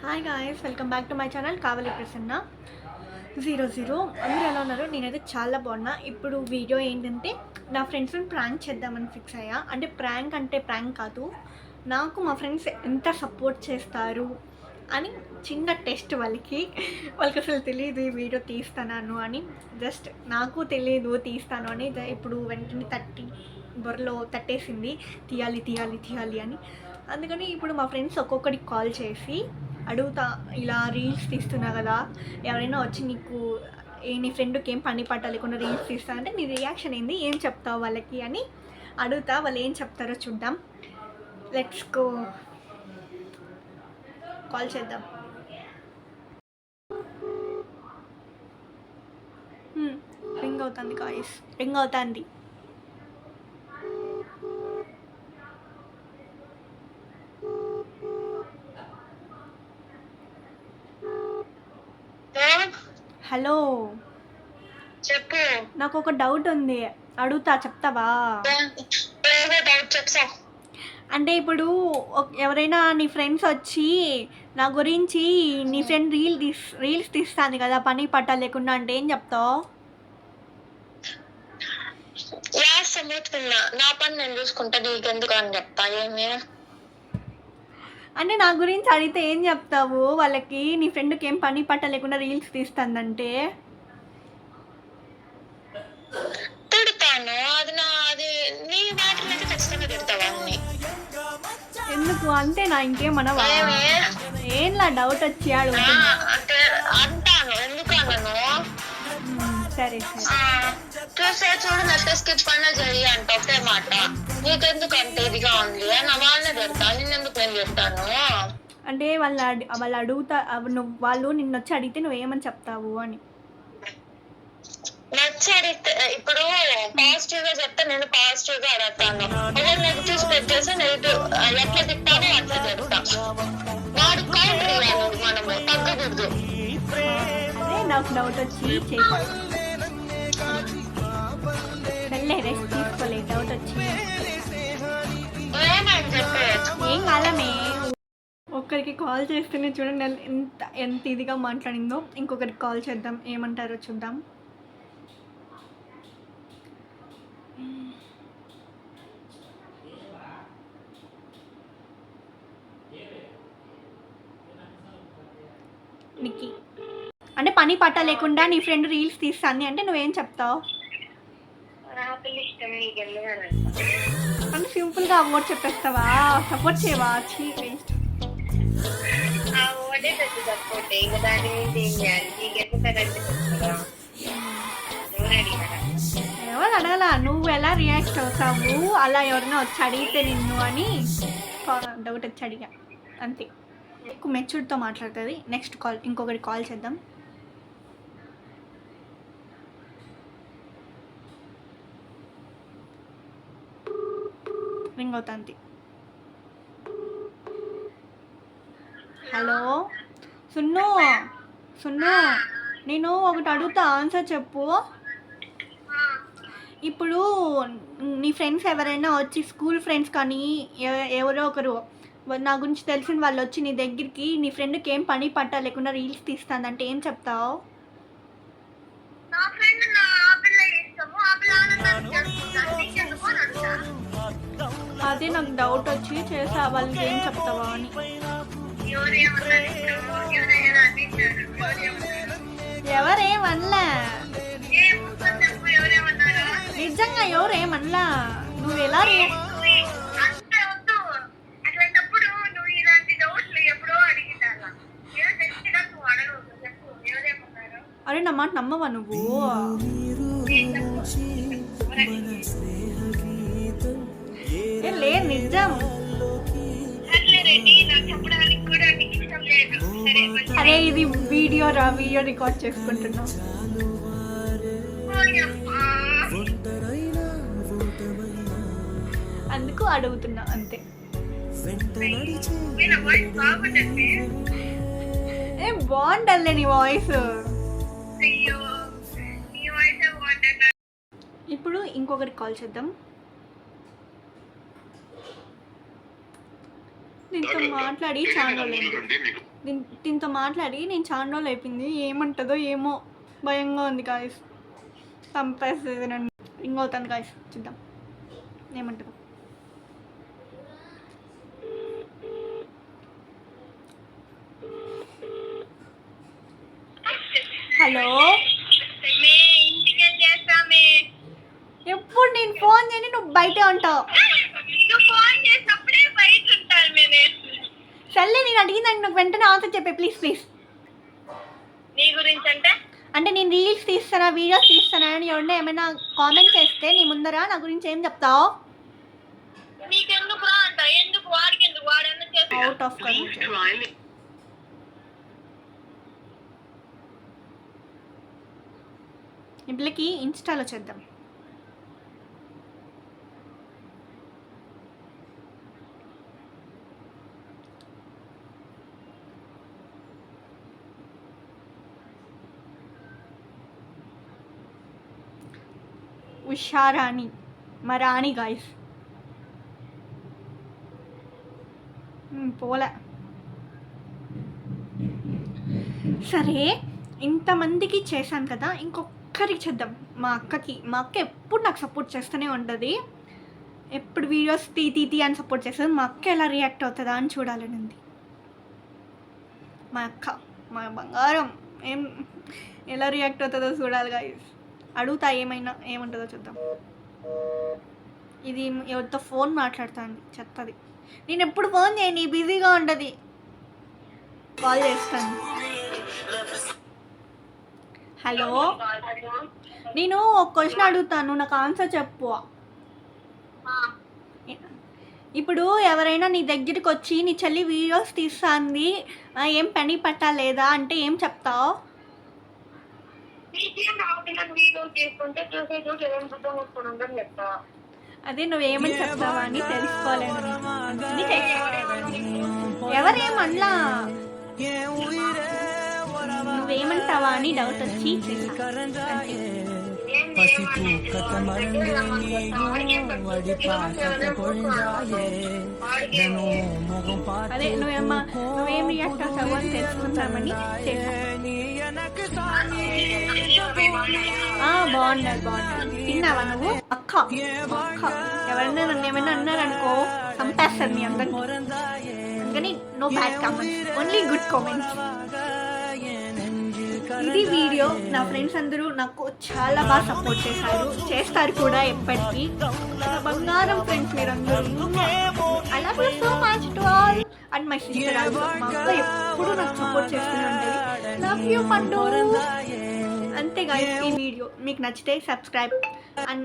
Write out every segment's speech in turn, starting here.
Hi guys, welcome back to my channel Kavali Prasanna 00. అందరూ ఎలా ఉన్నారు? నేనైతే చాలా బాగున్నా. ఇప్పుడు వీడియో ఏంటంటే నా ఫ్రెండ్స్ని ప్రాంక్ చేద్దామని ఫిక్స్ అయ్యా. అంటే ప్రాంక్ కాదు, నాకు మా ఫ్రెండ్స్ ఎంత సపోర్ట్ చేస్తారు అని చిన్న టెస్ట్. వాళ్ళకి అసలు తెలియదు ఈ వీడియో తీస్తాను అని. జస్ట్ నాకు తెలియదు తీస్తాను అని. ఇప్పుడు వెంటనే బుర్రలో తట్టేసింది తీయాలి అని. అందుకని ఇప్పుడు మా ఫ్రెండ్స్ ఒక్కొక్కరికి కాల్ చేసి అడుగుతా, ఇలా రీల్స్ తీస్తున్నా కదా, ఎవరైనా వచ్చి నీ ఫ్రెండ్కి ఏం పని పట్ట లేకుండా రీల్స్ తీస్తా అంటే నీ రియాక్షన్ ఏంది, ఏం చెప్తావు వాళ్ళకి అని అడుగుతా. వాళ్ళు ఏం చెప్తారో చూద్దాం. లెట్స్ గో, కాల్ చేద్దాం. రింగ్ అవుతుంది గాయ్స్, రింగ్ అవుతుంది. హలో, చెప్పు. నాకు ఒక డౌట్ ఉంది, అడుగుతా, చెప్తావా? అంటే ఇప్పుడు ఎవరైనా నీ ఫ్రెండ్స్ వచ్చి నా గురించి, నీ ఫ్రెండ్ రీల్స్ తీస్తాను కదా పని పట్ట లేకుండా అంటే ఏం చెప్తావు? నా పని నేను చూసుకుంటా, నీకెందుకు అని చెప్తా. ఏమి అంటే నా గురించి అడిగితే ఏం చెప్తావు వాళ్ళకి? నీ ఫ్రెండ్కి ఏం పని పట్ట లేకుండా రీల్స్ తీస్తుందంటే తిడతాను. అది నీ మాటలైతే ఖచ్చితంగా తిడతావా? ఎందుకు అంతేనా? ఇంకేమనవా? ఏంలా డౌట్ వచ్చి అంటాను. ఎందుకు అన్నాను? సరే చూసే చూడు, నెక్స్ట్ స్కిప్ అన్నా చెయ్యి అంట ఒకే మాట. నీకెందుకు అంత ఇదిగా ఉంది నా వాళ్ళనే పెడతా, నిన్నెందుకు నేను చెప్తాను? అంటే వాళ్ళు అడుగుతా, వాళ్ళు నిన్ను వచ్చి అడిగితే నువ్వేమని చెప్తావు అని. నచ్చి అడిగితే ఇప్పుడు పాజిటివ్ గా చెప్తే నేను పాజిటివ్ గా అడుగుతాను. ఒకవేళ నెగిటివ్ స్ప్రెడ్ చేస్తే నెగిటివ్ ఎట్లా తిట్టానో అట్లా చెప్తా. వాడు కౌంటర్ ఇవ్వాలి, మనము తగ్గకూడదు. అదే నాకు డౌట్ వచ్చి చేశాను. రెస్ట్ తీసుకోలే, డౌట్ వచ్చి ఏం కాలమే. ఒక్కరికి కాల్ చేస్తేనే చూడండి ఎంత ఇదిగా మాట్లాడిందో. ఇంకొకరికి కాల్ చేద్దాం, ఏమంటారో చూద్దాం. నిక్కి, అంటే పని పట్ట లేకుండా నీ ఫ్రెండ్ రీల్స్ తీస్తాను అంటే నువ్వేం చెప్తావు? అంటే సింపుల్గా అవార్డ్ చెప్పేస్తావా? సపోర్ట్ చేయవా? ఎవరు అడగలా, నువ్వు ఎలా రియాక్ట్ అవుతావు అలా ఎవరైనా వచ్చి అడిగితే నిన్ను అని డౌట్ వచ్చి అడిగా అంతే. ఎక్కువ మెచ్యూర్డ్తో మాట్లాడుతుంది. నెక్స్ట్ కాల్, ఇంకొకటి కాల్ చేద్దాం. రింగ్ అవుతుంది. హలో సున్ను, నేను ఒకటి అడుగుతా, ఆన్సర్ చెప్పు. ఇప్పుడు నీ ఫ్రెండ్స్ ఎవరైనా వచ్చి, స్కూల్ ఫ్రెండ్స్ కానీ ఎవరో ఒకరు నా గురించి తెలిసిన వాళ్ళు వచ్చి నీ దగ్గరికి, నీ ఫ్రెండ్కి ఏం పని పట్ట లేకుండా రీల్స్ తీస్తానంటే ఏం చెప్తావు? అదే నాకు డౌట్ వచ్చి చేసా, వాళ్ళకి ఏం చెప్తావా అని. ఎవరేమనలా, నిజంగా ఎవరేమనలా. నువ్వు ఎలా అరే నా మాట నమ్మవా నువ్వు? లేదు నిజం. అరే ఇది వీడియో రికార్డ్ చేసుకుంటున్నా. అందుకు అడుగుతున్నా అంతే. ఏం బాగుంటలే నీ వాయిస్. ఇప్పుడు ఇంకొకరికి కాల్ చేద్దాం. నీతో మాట్లాడి చాలా రోజులైంది. దీంతో మాట్లాడి నేను చాలా రోజులు అయిపోయింది. ఏమంటుందో ఏమో భయంగా ఉంది గాయస్. చంపేస్తుంది నన్ను. రింగ్ అవుతుంది గాయస్, చూద్దాం ఏమంటుందో. హలో, ఎప్పుడు నేను ఫోన్ చేయని నువ్వు బయటే ఉంటావు. సర్లే, నేను అడిగిందానికి నాకు వెంటనే ఆన్సర్ చెప్పే, ప్లీజ్ ప్లీజ్. నీ గురించి అంటే నేను రీల్స్ తీస్తానా, వీడియోస్ తీస్తానా అని ఎవరైనా ఏమైనా కామెంట్ చేస్తే నీ ముందర నా గురించి ఏం చెప్తావు? నీకెందుకు రా అంట, ఎందుకు వాడికి ఎందుకు, వాడన్నా చేస్తా. Out of country. ఈ పిల్లకి ఇన్స్టాలో చేద్దాం. ఉషారాణి, మా రాణి గాయస్. పోలే. సరే, ఇంతమందికి చేశాను కదా, ఇంకొక్కరికి చేద్దాం. మా అక్కకి. మా అక్క ఎప్పుడు నాకు సపోర్ట్ చేస్తూనే ఉంటుంది. ఎప్పుడు వీడియోస్ తీ అని సపోర్ట్ చేస్తుంది. మా అక్క ఎలా రియాక్ట్ అవుతుందా అని చూడాలని ఉంది. మా అక్క, మా బంగారం, ఎలా రియాక్ట్ అవుతుందో చూడాలి గాయస్. అడుగుతా ఏముంటుందో చూద్దాం. ఇది ఎవరితో ఫోన్ మాట్లాడుతుంది, చెత్తది. నేను ఎప్పుడు ఫోన్ చేయని, బిజీగా ఉంటుంది. కాల్ చేస్తాను. హలో, నేను ఒక క్వశ్చన్ అడుగుతాను, నాకు ఆన్సర్ చెప్పు. ఇప్పుడు ఎవరైనా నీ దగ్గరికి వచ్చి నీ చెల్లి వీడియోస్ తీస్తుంది, ఏం పని పట్టలేదా అంటే ఏం చెప్తావు? అదే నువ్వేమని చెప్తావా అని తెలుసుకోలేను. ఎవరేమన్నా నువ్వేమంటావా అని డౌట్ వచ్చి అదే నువ్వేం రియాక్ట్ అవుతావు అని తెలుసుకుంటామని బాగున్నారు. తిన్నావా నువ్వు? అక్క ఎవరైనా నన్ను ఏమైనా అన్నారనుకో చంపేస్తారు మీ అందరినీ. అందుకని no bad comments, only good comments. ఇది వీడియో. నా ఫ్రెండ్స్ అందరూ నాకు చాలా బాగా సపోర్ట్ చేస్తారు కూడా ఎప్పటికీ. బంగారం ఫ్రెండ్స్ మీరందరూ. I love you so much to all and my sister also. మా అక్క ఎప్పుడు నాకు సపోర్ట్ చేస్తూనే ఉంటుంది. లవ్ యూ పండు. అంతే గాయ్స్, ఈ వీడియో మీకు నచ్చితే subscribe and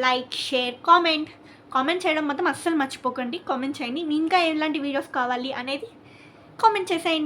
like, share, comment చేయడం మాత్రం అస్సలు మర్చిపోకండి. కామెంట్ చేయండి. ఇంకా ఎలాంటి వీడియోస్ కావాలి అనేది కామెంట్ చేసేయండి.